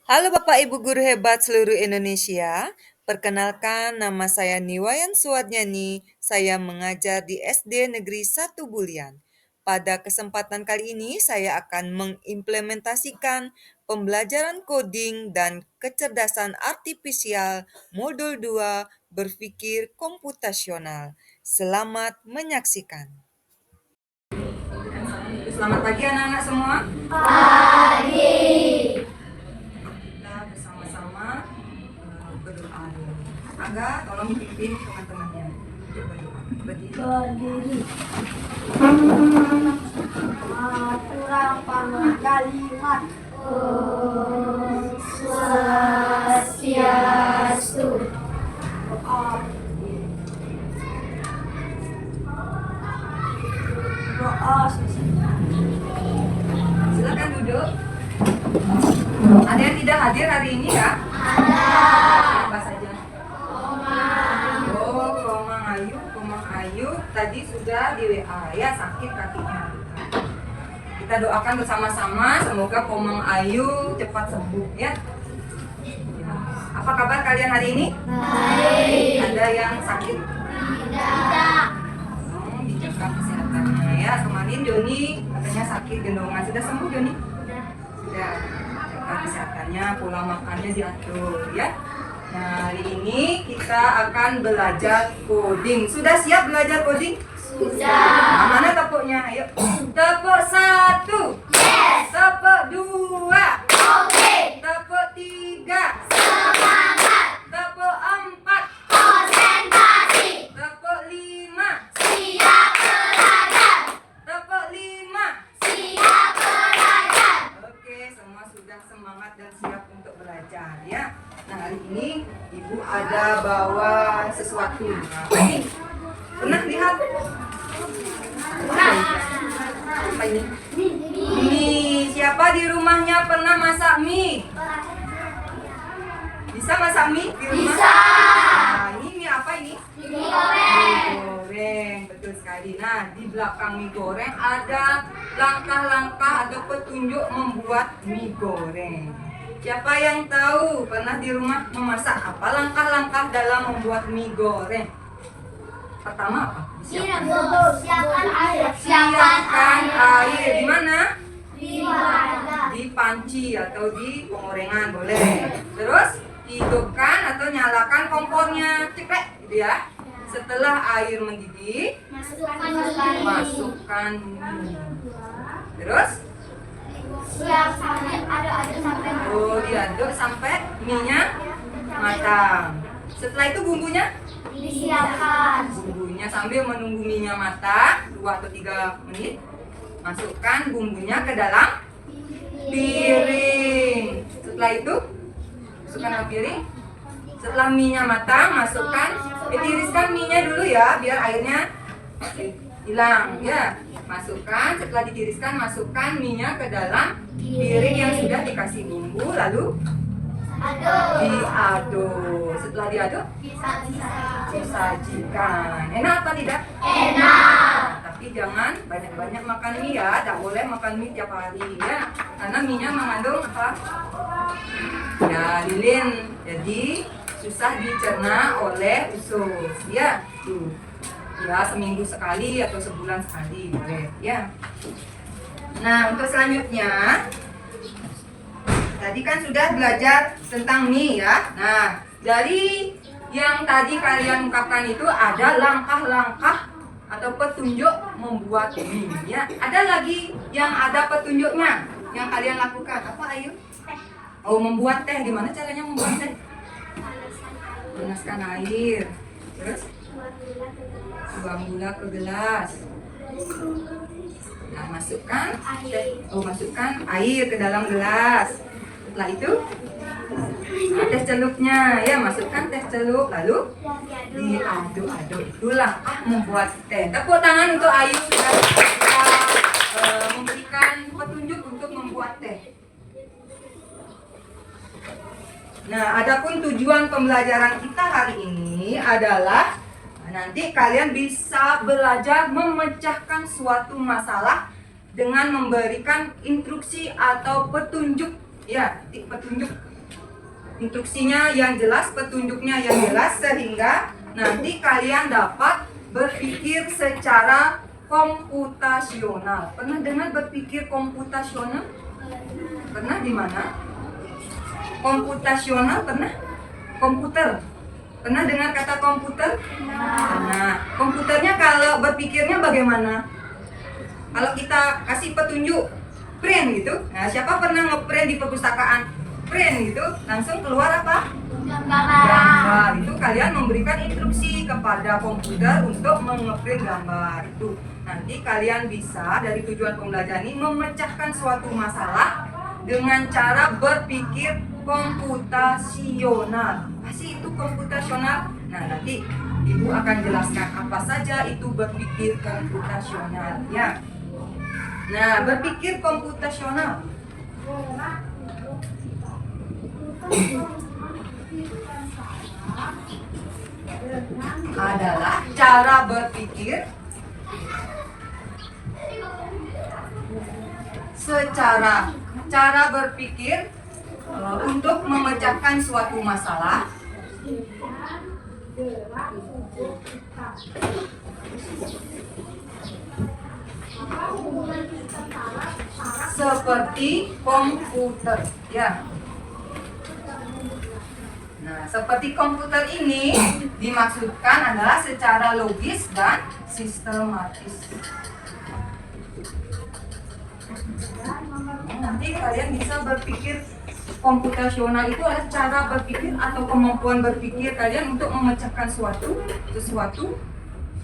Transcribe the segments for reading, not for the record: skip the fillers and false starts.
Halo Bapak Ibu guru hebat seluruh Indonesia. Perkenalkan nama saya Niwayan Suwadnyani. Saya mengajar di SD Negeri 1 Bulian. Pada kesempatan kali ini saya akan mengimplementasikan pembelajaran coding dan kecerdasan artifisial modul 2 berpikir komputasional. Selamat menyaksikan. Selamat pagi anak-anak semua. Kita bersama-sama berdoa dulu. Angga, tolong pimpin teman-temannya untuk berdoa. Berdiri. Kurang kalimat Swastiastu. Doa. Silakan duduk. Ada yang tidak hadir hari ini ya? Apa saja? Oh, Komang Ayu tadi sudah di WA ya, sakit kakinya. Kita doakan bersama-sama semoga Komang Ayu cepat sembuh ya. Apa kabar kalian hari ini? Baik. Ada yang sakit? Tidak. Dijaga kesehatannya ya. Kemarin Joni katanya sakit gendongan, sudah sembuh Joni? Sudah. Jaga kesehatannya, pola makannya diatur ya. Nah, hari ini kita akan belajar coding. Sudah siap belajar coding? Sudah. Nah, mana tepuknya? Ayo. Tepuk 1. Yes. Tepuk 2. Oke. Tepuk 3. Semangat. Tepuk 4. Konsentrasi. Tepuk 5. Siap belajar. Tepuk 5. Siap belajar. Oke, semua sudah semangat dan siap untuk belajar ya. Nah, hari ini Ibu ada bawa sesuatu. Apa ini? Pernah lihat? Apa ini? Mie. Siapa di rumahnya pernah masak mie? Bisa masak mie di rumah? Bisa. Nah, ini mie apa ini? Mie goreng. Mie goreng, betul sekali. Nah, di belakang mie goreng ada langkah-langkah atau petunjuk membuat mie goreng. Siapa yang tahu pernah di rumah memasak? Apa langkah-langkah dalam membuat mie goreng? Pertama apa? Siapkan air. Siapkan air. Di mana? Di mana? Di panci atau di pengorengan boleh. Terus hidupkan atau nyalakan kompornya, cekrek gitu ya. Setelah air mendidih, masukkan mie. Terus Siap sampai aduk sampai diaduk sampai mie-nya matang. Setelah itu bumbunya disiapkan. bumbunya sambil menunggu mie-nya matang 2 atau 3 menit, masukkan bumbunya ke dalam piring. Setelah itu masukkan ke piring. Setelah mie-nya matang, masukkan, tiriskan mie-nya dulu ya biar airnya hilang ya. Masukkan, setelah ditiriskan masukkan mie-nya ke dalam piring yang sudah dikasih bumbu, lalu diaduk. Setelah diaduk disajikan. Enak apa tidak? Enak. Tapi jangan banyak-banyak makan mie ya, tidak boleh makan mie tiap hari ya, karena mie-nya mengandung apa? Ya, lilin, jadi susah dicerna oleh usus ya. Tuh. Ya, seminggu sekali atau sebulan sekali boleh ya. Nah, untuk selanjutnya tadi kan sudah belajar tentang mie ya. Nah, dari yang tadi kalian ungkapkan itu ada langkah-langkah atau petunjuk membuat mie ya. Ada lagi yang ada petunjuknya yang kalian lakukan. Apa Ayu? Oh, membuat teh. Gimana caranya membuat teh? Panaskan air. Terus tuang gula ke gelas. Nah, masukkan air ke dalam gelas. Setelah itu teh celupnya ya, masukkan teh celup lalu diaduk-aduk. Itulah membuat teh. Tepuk tangan untuk Ayu sudah memberikan petunjuk untuk membuat teh. Nah, adapun tujuan pembelajaran kita hari ini adalah nanti kalian bisa belajar memecahkan suatu masalah dengan memberikan instruksi atau petunjuk ya, petunjuk instruksinya yang jelas, petunjuknya yang jelas, sehingga nanti kalian dapat berpikir secara komputasional. Pernah dengar berpikir komputasional? Pernah di mana? Komputasional pernah? Komputer. Pernah dengar kata komputer? Nah, komputernya kalau berpikirnya bagaimana? Kalau kita kasih petunjuk print gitu, nah siapa pernah ngeprint di perpustakaan? Print gitu, langsung keluar apa? Gambar. Itu kalian memberikan instruksi kepada komputer untuk mengeprint gambar itu. Nanti kalian bisa dari tujuan pembelajaran ini memecahkan suatu masalah dengan cara berpikir komputasional. Pasti itu komputasional. Nah, nanti Ibu akan jelaskan apa saja itu berpikir komputasional ya. Nah, berpikir komputasional adalah cara berpikir untuk memecahkan suatu masalah seperti komputer ya. Nah, seperti komputer ini dimaksudkan adalah secara logis dan sistematis. Nanti kalian bisa berpikir komputasional itu adalah cara berpikir atau kemampuan berpikir kalian untuk memecahkan sesuatu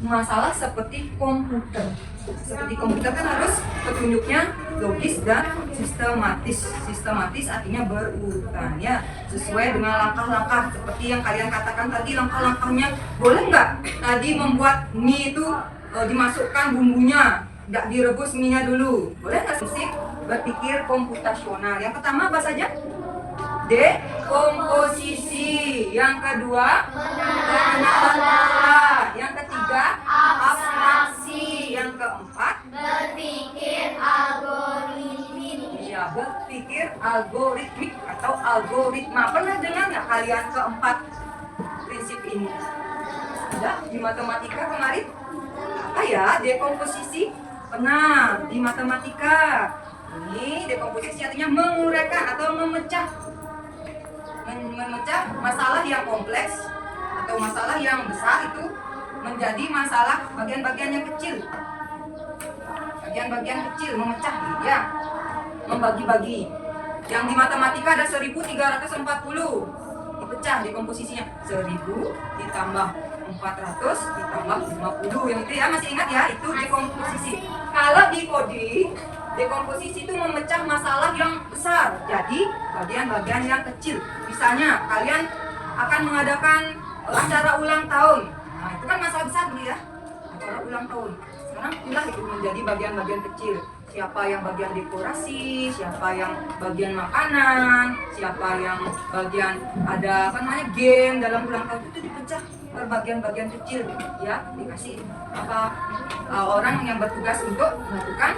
masalah seperti komputer. Seperti komputer kan harus petunjuknya logis dan sistematis. Sistematis artinya berurutan ya, sesuai dengan langkah-langkah seperti yang kalian katakan tadi. Langkah-langkahnya boleh nggak tadi membuat mie itu dimasukkan bumbunya, nggak direbus mie-nya dulu, boleh nggak sih berpikir komputasional? Yang pertama apa saja? Dekomposisi. Yang kedua, pengenalan pola. Yang ketiga, abstraksi. Yang keempat, Berpikir algoritmik. ya berpikir algoritmik atau algoritma. Pernah dengar nggak kalian keempat prinsip ini? Ada di matematika kemarin? Apa ya dekomposisi? Pernah di matematika. Ini dekomposisi artinya menguraikan atau memecah masalah yang kompleks atau masalah yang besar itu menjadi masalah bagian-bagian yang kecil. Bagian-bagian kecil memecah ya. Membagi-bagi. Yang di matematika ada 1340. Dipecah dekomposisinya. 1000 ditambah 400 ditambah 50. Yang itu ya, masih ingat ya, itu dekomposisi. Kalau di coding, dekomposisi itu memecah masalah yang besar jadi bagian-bagian yang kecil. Misalnya kalian akan mengadakan acara ulang tahun. Nah, itu kan masalah besar dulu ya. Acara ulang tahun. Sekarang pilah itu menjadi bagian-bagian kecil. Siapa yang bagian dekorasi, siapa yang bagian makanan, siapa yang bagian ada apa namanya game dalam ulang tahun, itu dipecah per bagian-bagian kecil ya. Dikasih orang yang bertugas untuk melakukan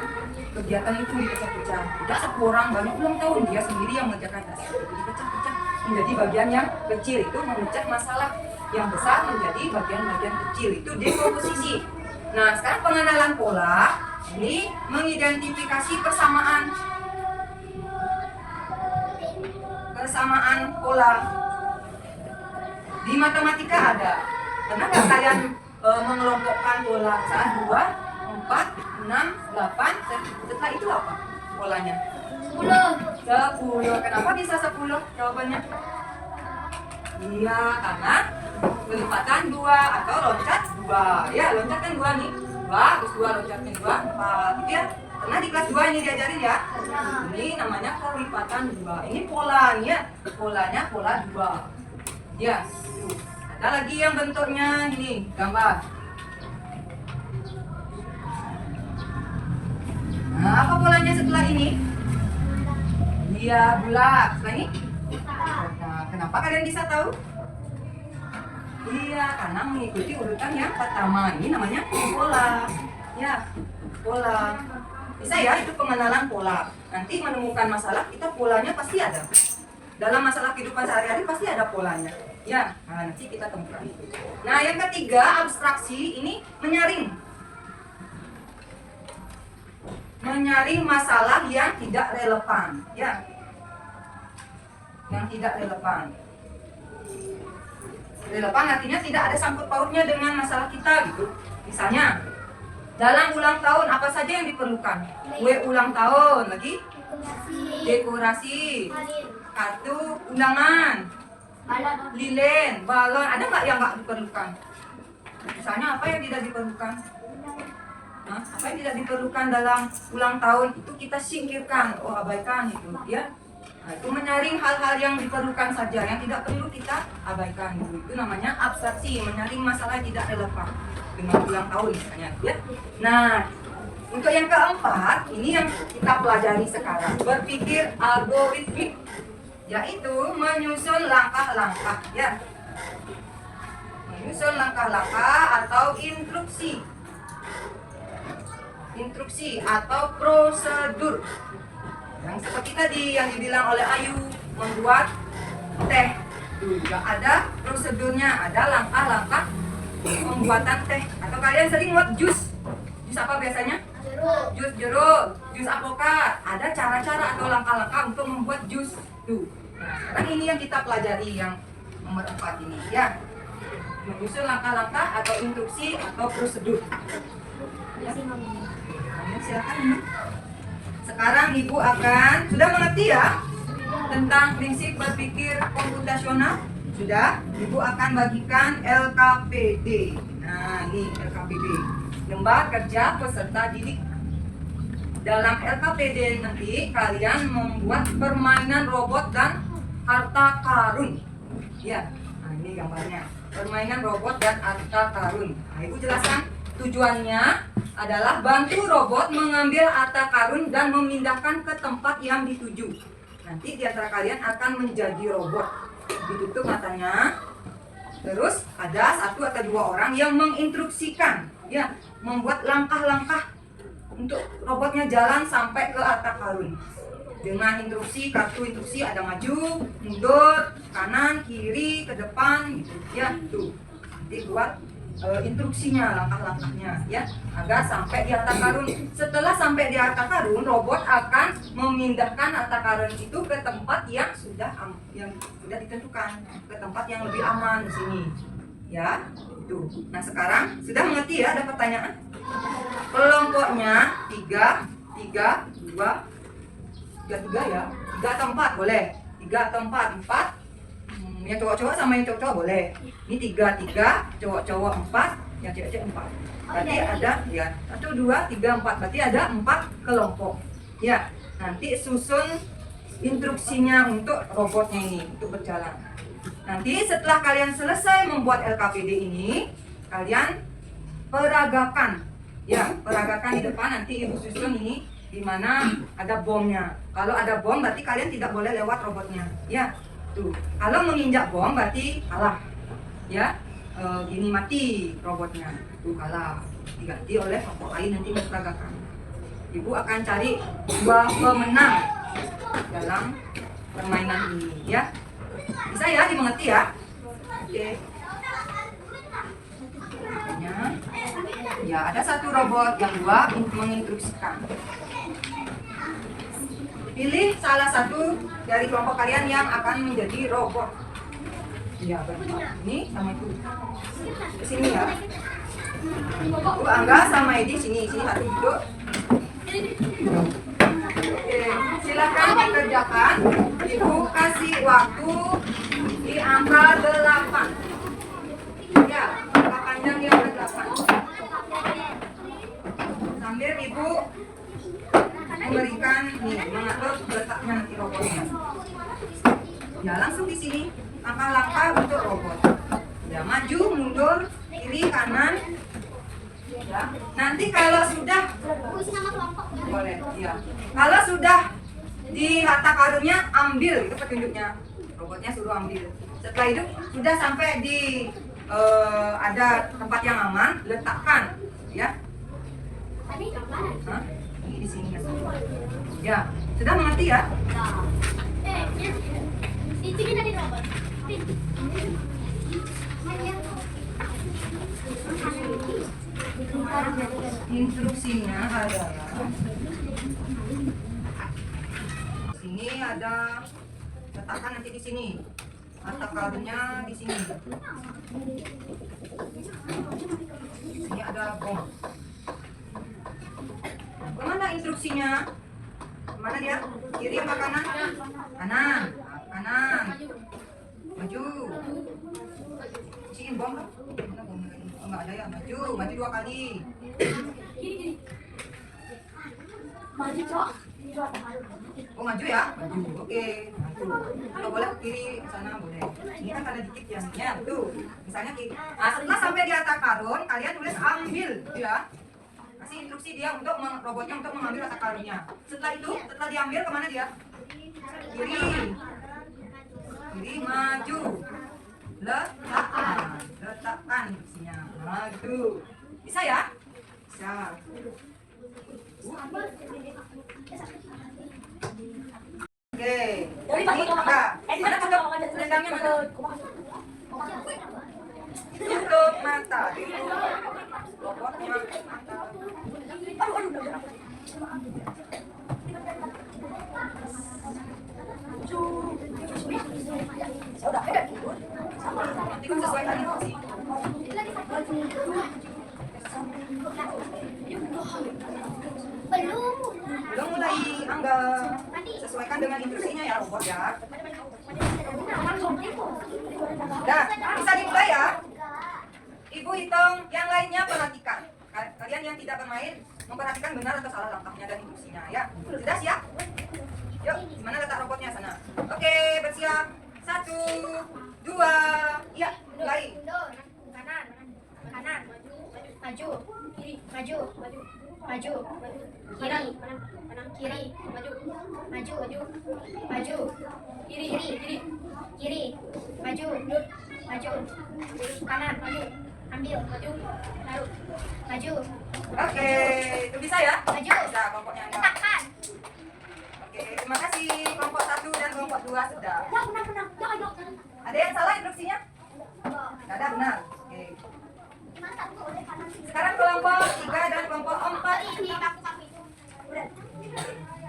kegiatan itu dipecah-pecah. Tidak satu orang banyak ulang tahun, dia sendiri yang mengerjakan dasar. Dipecah-pecah menjadi bagian yang kecil, itu memecah masalah yang besar menjadi bagian-bagian kecil, itu dekomposisi. Nah, sekarang pengenalan pola ini mengidentifikasi persamaan pola. Di matematika ada. Pernah nggak kalian mengelompokkan pola? Misalnya 2, 4, 6, 8. Setelah itu apa polanya? 10. Kenapa bisa 10 jawabannya? Iya, karena kelipatan 2 atau loncat 2. Ya, loncat kan 2 nih. 2, terus 2 loncatnya 2, 4. Gitu ya. Pernah di kelas 2 ini diajarin ya? Ini namanya kelipatan 2. Ini polanya. Polanya pola 2. Ya. Ada lagi yang bentuknya gini, gambar. Nah, apa polanya setelah ini? Iya, bulat. Setelah ini? Nah, kenapa kalian bisa tahu? Iya, karena mengikuti urutan yang pertama. Ini namanya pola. Ya, pola. Bisa ya, itu pengenalan pola. Nanti menemukan masalah, kita polanya pasti ada. dalam masalah kehidupan sehari-hari pasti ada polanya. Ya, nah, nanti kita temukan itu. Nah, yang ketiga, abstraksi ini menyaring. Menyaring masalah yang tidak relevan, ya. Yang tidak relevan. Relevan artinya tidak ada sangkut pautnya dengan masalah kita gitu. Misalnya, dalam ulang tahun apa saja yang diperlukan? Kue ulang tahun, lagi dekorasi, kartu undangan, lilin, balon. Ada nggak yang nggak diperlukan? Misalnya apa yang tidak diperlukan? Nah, apa yang tidak diperlukan dalam ulang tahun itu kita singkirkan, abaikan itu, ya. Nah, itu menyaring hal-hal yang diperlukan saja, yang tidak perlu kita abaikan gitu. Itu namanya abstraksi, menyaring masalah yang tidak relevan dengan ulang tahun misalnya, ya. Nah, untuk yang keempat, ini yang kita pelajari sekarang, berpikir algoritmik, yaitu menyusun langkah-langkah, ya. Menyusun langkah-langkah atau instruksi atau prosedur. Yang seperti tadi yang dibilang oleh Ayu, membuat teh. Juga ada prosedurnya, ada langkah-langkah pembuatan teh. Atau kalian sering buat jus. Jus apa biasanya? Jus jeruk, jus alpukat. Ada cara-cara atau langkah-langkah untuk membuat jus. Tuh. Nah, sekarang ini yang kita pelajari yang nomor 4 ini, ya. Menyusun langkah-langkah atau instruksi atau prosedur. Ya. Nah, silakan. Sekarang Ibu akan sudah mengerti ya tentang prinsip berpikir komputasional? Sudah? Ibu akan bagikan LKPD. Nah, ini LKPD. Lembar Kerja Peserta Didik. Dalam LKPD nanti kalian membuat permainan robot dan harta karun. Ya. Nah, ini gambarnya. Permainan robot dan harta karun. Nah, Ibu jelaskan tujuannya adalah bantu robot mengambil harta karun dan memindahkan ke tempat yang dituju. Nanti di antara kalian akan menjadi robot. Ditutup matanya. Terus ada 1 atau 2 orang yang menginstruksikan, ya, membuat langkah-langkah untuk robotnya jalan sampai ke harta karun. Dengan instruksi, kartu instruksi ada maju, mundur, kanan, kiri, ke depan gitu, ya. Tuh. Nanti buat instruksinya, langkah-langkahnya, ya, agar sampai di harta karun. Setelah sampai di harta karun, robot akan memindahkan harta karun itu ke tempat yang sudah ditentukan, ke tempat yang lebih aman di sini, ya. Itu. Nah, sekarang sudah mengerti ya? Ada pertanyaan? Kelompoknya 3, 2, 3 ya, 3 atau 4 boleh, 3 atau 4. Yang cowok-cowok sama yang cowok-cowok boleh. Ini 3, cowok-cowok 4, yang cewek-cewek 4. Berarti ada ya 1, 2, 3, 4. Berarti ada 4 kelompok. Ya, nanti susun instruksinya untuk robotnya ini untuk berjalan. Nanti setelah kalian selesai membuat LKPD ini, kalian peragakan. Ya, peragakan di depan, nanti Ibu susun ini di mana ada bomnya. Kalau ada bom berarti kalian tidak boleh lewat robotnya. Ya. Tuh, kalau menginjak bom berarti kalah, ya. Gini mati robotnya, tuh kalah, diganti oleh kelompok lain nanti memperagakan. Ibu akan cari 2 pemenang dalam permainan ini, ya. Bisa ya, dimengerti ya? Oke. Ya, ada 1 robot, yang 2 menginstruksikan. Pilih salah satu dari kelompok kalian yang akan menjadi robot. Ya, ini sama itu. Di sini ya. Bu Angga sama Edi sini satu duduk. Oke, silakan dikerjakan. Ibu kasih waktu di angka 8. Ya, angka panjang di angka 8. Sambil Ibu memberikan mengatur letaknya nanti robotnya. Ya, langsung di sini langkah-langkah untuk robot. Ya, maju, mundur, kiri, kanan. Ya. Nanti kalau sudah boleh, ya. Kalau sudah di harta karunnya ambil itu petunjuknya. Robotnya suruh ambil. Setelah itu sudah sampai di ada tempat yang aman, letakkan, ya. Hah? Ini di sini. Ya, sudah mengerti ya? Instruksinya adalah sini ada, letakkan nanti di sini. Mata karunnya di sini. Sini ada bom. Kemana instruksinya? Kemana dia? Kiri apa kanan? Kanan. Kanan. Maju. Isiin bom kan? Mana bom lagi? Oh, nggak ada ya. Maju. Maju 2 kali. Maju, Cok. Oh, maju ya? Maju. Oke. Maju. Kalau boleh ke kiri sana boleh. Ini kan ada dikit ya. Tuh. Misalnya kiri. Nah, setelah sampai di atas karun, kalian tulis ambil, ya. Kasih instruksi dia untuk robotnya untuk mengambil atas karunnya. Setelah itu, setelah diambil kemana dia? Kiri. Kiri maju. Letakkan. Letakkan instruksinya. Maju. Bisa ya? Bisa. Oke. Ini enggak. Mana tutup selendangnya mana? Tutup mata. Robotnya mata. Nanti kan sesuaikan instruksi. Belum mulai, Angga. Sesuaikan dengan instruksinya ya robot ya. Nah, bisa dimulai ya. Ibu hitung, yang lainnya perhatikan. Kalian yang tidak bermain memperhatikan benar atau salah langkahnya dan instruksinya ya. Sudah siap? Yuk, dimana letak robotnya sana? Oke, bersiap. 1, 2, ya, mulai. Kanan, kanan, maju, kiri, maju, maju, kiri, kiri, maju, maju, maju, kiri, kiri, kiri, maju, maju, kanan, maju, ambil, maju, taruh, maju. Oke, itu bisa ya? Maju. Bisa kelompoknya. Angga. Letakkan. Oke, terima kasih. Kelompok 1 dan kelompok 2 sudah. Ya, benar. Ada yang salah instruksinya? Tidak ada, benar. Oke. Sekarang kelompok 3 dan kelompok 4. Ini kaku itu.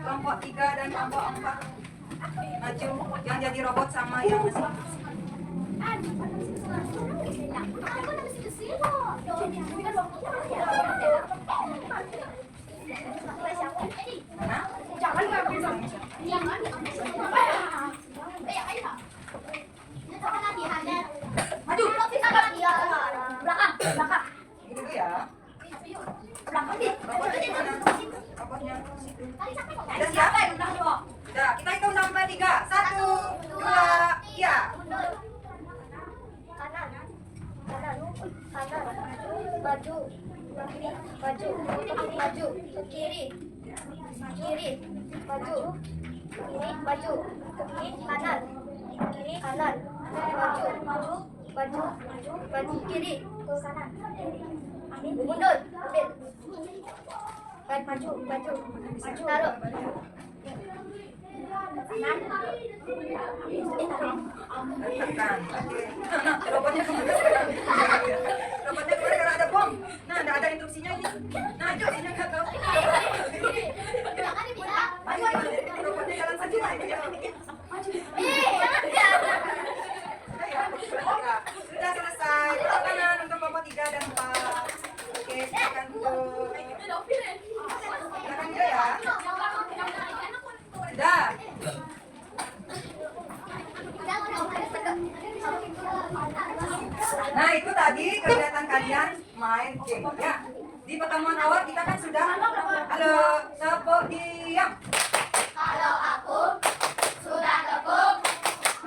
Kelompok 3 dan kelompok 4. Maju, yang jadi robot sama yang masih. Mana? Jangan ngambil. Jangan. Maju. Belakang. Ini dulu ya. Belakang nih. Robotnya di mana? Robotnya di situ. Sudah siap? Sudah, kita hitung sampai 3. 1, 2, iya. Kanan, maju, kiri, maju, kanan, maju, kiri, kanan, mundur, ambil, maju, taruh, kanan, Tekan. Oke. Nah, robotnya kemana sekarang? Robotnya kemana karena ada bom. Nah, nggak ada instruksinya ini. Nah, instruksinya nggak tahu. Ayo, robotnya jalan saja. Sudah selesai. Tepuk tangan untuk kelompok 3 dan 4. Oke, silakan duduk. Silakan duduk ya. Sudah. Nah, itu tadi kegiatan kalian main game ya. Di pertemuan awal kita kan sudah halo, tepuk diam. Kalau aku sudah tepuk,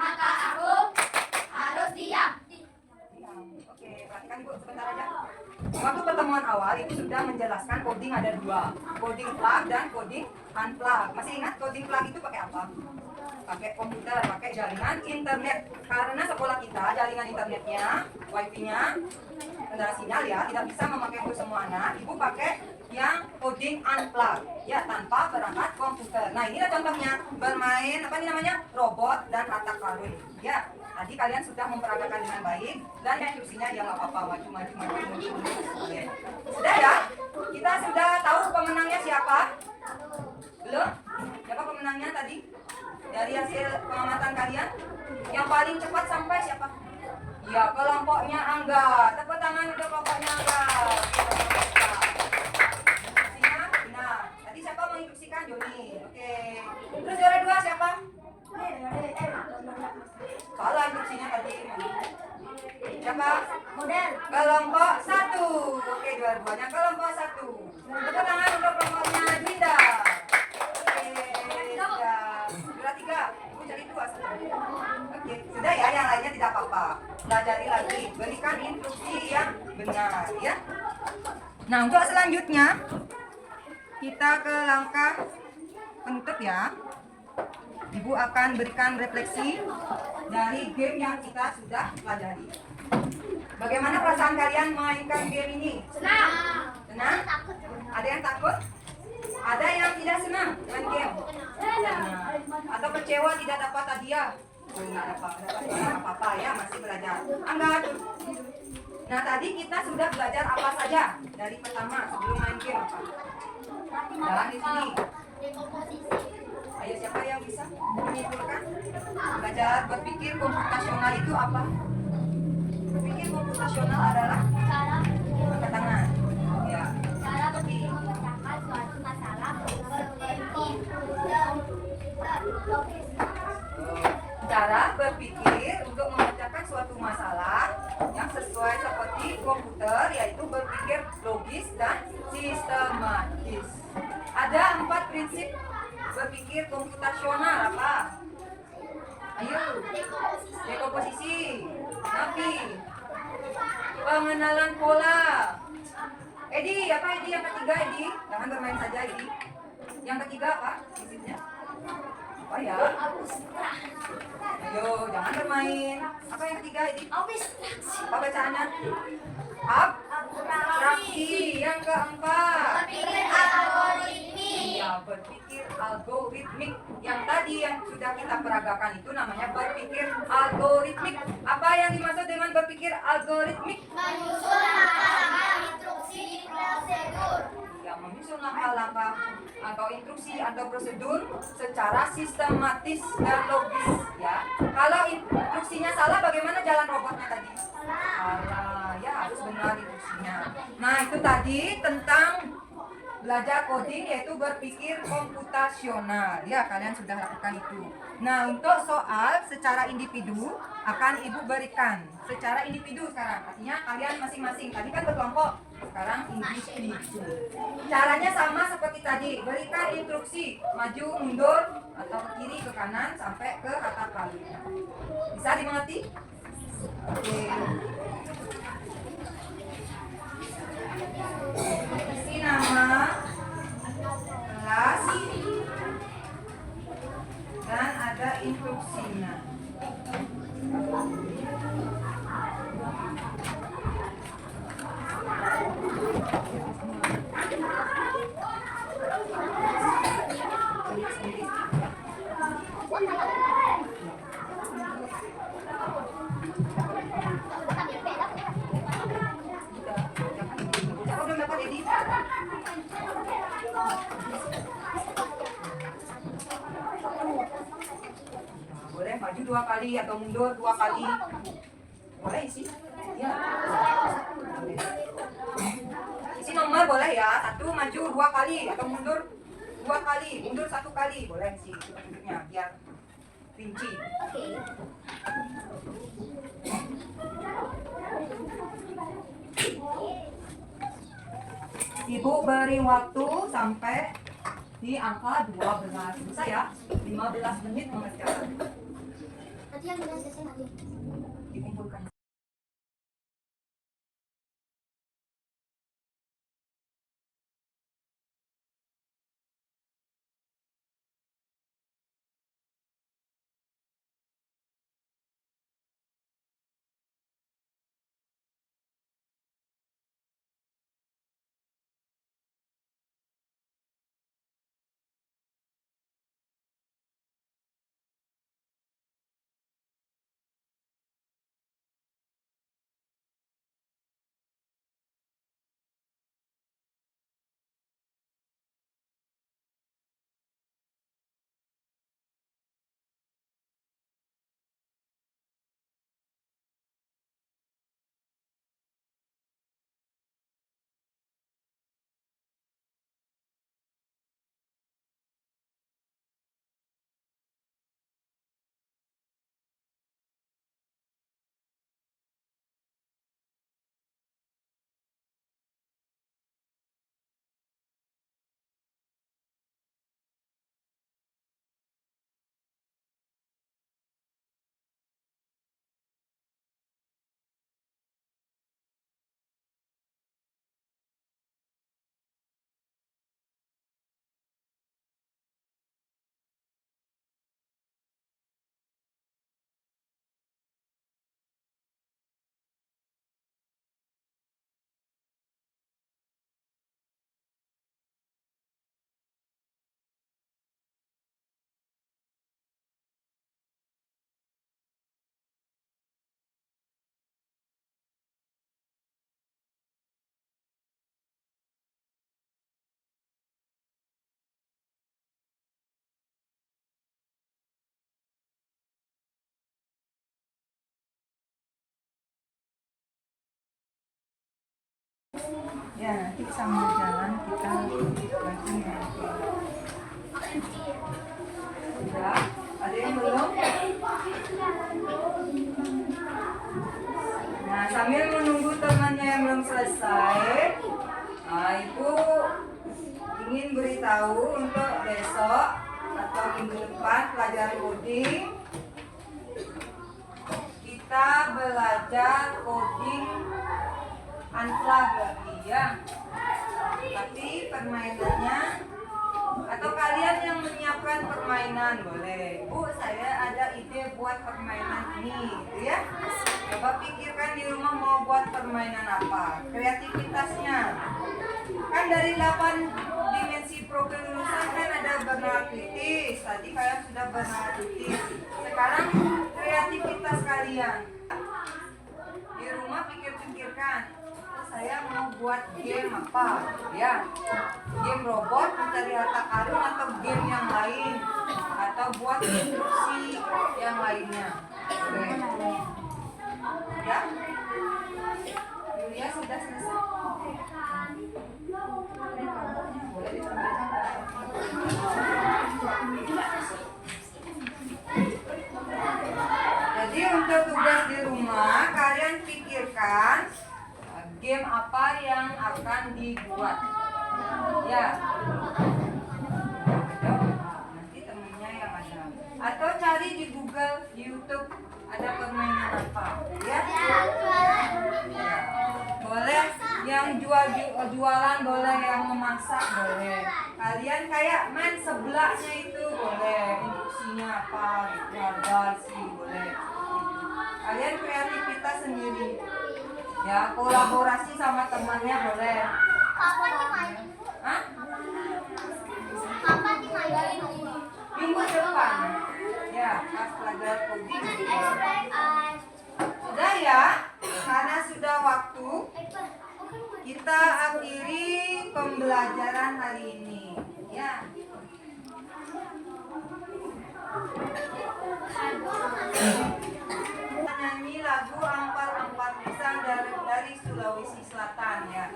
maka aku harus diam. Oke, perhatikan Ibu sebentar aja. Waktu pertemuan awal itu sudah menjelaskan coding ada 2, coding plug dan coding unplug. Masih ingat coding plug itu pakai apa? Pakai komputer, pakai jaringan internet. Karena sekolah kita jaringan internetnya, wifi-nya, kendala sinyal ya, tidak bisa memakai untuk semua anak. Ibu pakai yang coding unplug, ya, tanpa perangkat komputer. Nah, inilah contohnya bermain apa ini namanya robot dan harta karun. Ya, tadi kalian sudah memperagakan dengan baik dan instruksinya ya nggak apa-apa, maju. Oke. Sudah ya? Kita sudah tahu pemenangnya siapa? Belum? Siapa pemenangnya tadi? Dari hasil pengamatan kalian, yang paling cepat sampai siapa? Ya, kelompoknya Angga. Tepuk tangan untuk kelompoknya Angga. Instruksinya benar. Tadi siapa menginstruksikan? Joni. Oke. Terus juara 2 siapa? Salah instruksinya tadi. Siapa? Model. Kelompok 1. Oke, juara 2-nya kelompok 1. Tepuk tangan untuk kelompoknya Dinda. Oke, sudah. Juara 3. Ibu cari 2 satu. Oke, sudah ya, yang lainnya tidak apa-apa. Pelajari lagi, berikan instruksi yang benar ya. Nah, untuk selanjutnya kita ke langkah penutup ya. Ibu akan berikan refleksi dari game yang kita sudah pelajari. Bagaimana perasaan kalian memainkan game ini? Senang. Senang? Takut. Ada yang takut? Ada yang tidak senang main game? Senang. Atau kecewa tidak dapat hadiah? Oh, nggak dapat apa-apa ya, masih belajar. Angkat. Nah, tadi kita sudah belajar apa saja dari pertama sebelum main game apa? Dan di sini. Dekomposisi. Ayo, siapa yang bisa menyimpulkan? Belajar berpikir komputasional itu apa? Berpikir komputasional adalah Cara angkat tangan. Ya. cara berpikir memecahkan suatu masalah seperti logis. Cara berpikir untuk memecahkan suatu masalah yang sesuai seperti komputer, yaitu berpikir logis dan sistematis. Ada 4 prinsip berpikir komputasional apa? Ayo. Dekomposisi. Napi. Pengenalan pola. Edi, apa Edi yang ketiga Edi? Jangan bermain saja Edi. Yang ketiga apa? Prinsipnya. Apa ya? Ayo, jangan bermain. Apa yang ketiga Edi? Apa bacaannya? Abstraksi. Yang keempat. Berpikir algoritmik. Iya, berpikir algoritmik. Yang tadi yang sudah kita peragakan itu namanya berpikir algoritmik. Apa yang dimaksud dengan berpikir algoritmik? Menyusun langkah-langkah instruksi prosedur. Yang menyusun langkah-langkah atau instruksi atau prosedur secara sistematis dan logis ya. Kalau instruksinya salah, bagaimana jalan robotnya tadi? Salah, ya harus benar instruksinya. Nah, itu tadi tentang belajar coding, yaitu berpikir komputasional. Ya, kalian sudah lakukan itu. Nah, untuk soal secara individu akan Ibu berikan secara individu sekarang. Artinya kalian masing-masing. Tadi kan berkelompok, sekarang individu. Caranya sama seperti tadi. Berikan instruksi maju, mundur, atau ke kiri, ke kanan sampai ke kata kali. Bisa dimengerti? Oke. Isi nama, kelas, dan ada instruksinya. Siapa belum dapat edit? Boleh maju 2 kali atau mundur 2 kali. Boleh isi? Ya. Isi nomor boleh ya. 1 maju 2 kali atau mundur 2 kali, mundur 1 kali. Boleh sih petunjuknya biar rinci. Ibu beri waktu sampai di angka 12. Bisa ya? 15 menit mengerjakan. Nanti yang bilang selesai nanti. Dikumpulkan. Ya, nanti sambil jalan kita lagi nanti. Udah, ada yang belum? Nah, sambil menunggu temannya yang belum selesai, Ibu ingin beritahu untuk besok atau minggu depan pelajaran coding. Kita belajar coding unplug lagi ya. Tapi permainannya atau kalian yang menyiapkan permainan boleh. Bu, saya ada ide buat permainan ini, gitu ya. Coba pikirkan di rumah mau buat permainan apa. Kreativitasnya. Kan dari 8 dimensi profil lulusan kan ada beranalitis. Tadi kalian sudah beranalitis. Sekarang kreativitas kalian. Di rumah pikir-pikirkan. Saya mau buat game apa? Ya. Game robot mencari harta karun atau game yang lain atau buat instruksi yang lainnya. Oke. Ya. Yulia sudah selesai. Boleh Jadi untuk tugas di rumah kalian pikirkan game apa yang akan dibuat. Ya. Nanti temennya yang ada. Atau cari di Google, di YouTube ada permainan apa. Ya. Ya. Boleh yang jualan boleh, yang memasak boleh. Kalian kayak main sebelahnya itu boleh. Instruksinya apa gitu, harga sih boleh. Kalian kreativitas sendiri. Ya, kolaborasi sama temannya boleh. Kapan dimainin? Hah? Kapan dimainin? Minggu depan. Ya, pas pelajaran coding. Sudah ya? Karena sudah waktu, kita akhiri pembelajaran hari ini. Ya. Nyanyi lagu Ampar-Ampar Pisang dari Sulawesi Selatan ya.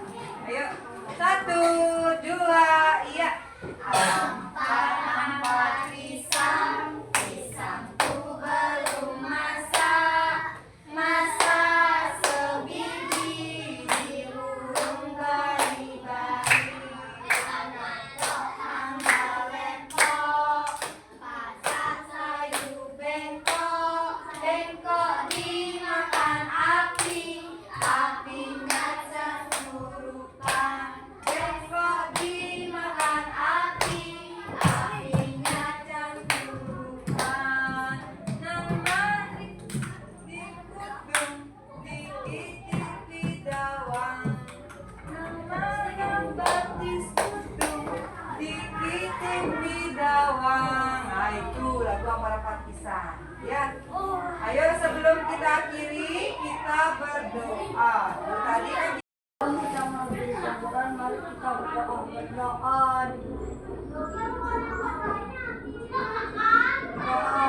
Ayo, 1, 2, iya. Ampar-ampar pisang, pisangku belum masak, masak sebiji di burung bari-bari. Ampar lempok, masak sayur bengkok, bengkok dimakan api, apinya cemburukan. Bengkok dimakan api, apinya cemburukan. Nemari dikudung, dikitip bidawang. Nemari batis kudung, dikitip bidawang. Nah itu lagu Ampar-Ampar Pisang ya. Ayo sebelum kita akhiri kita berdoa. Tadi kan kita memberi sabaran, mari kita berdoa. Doa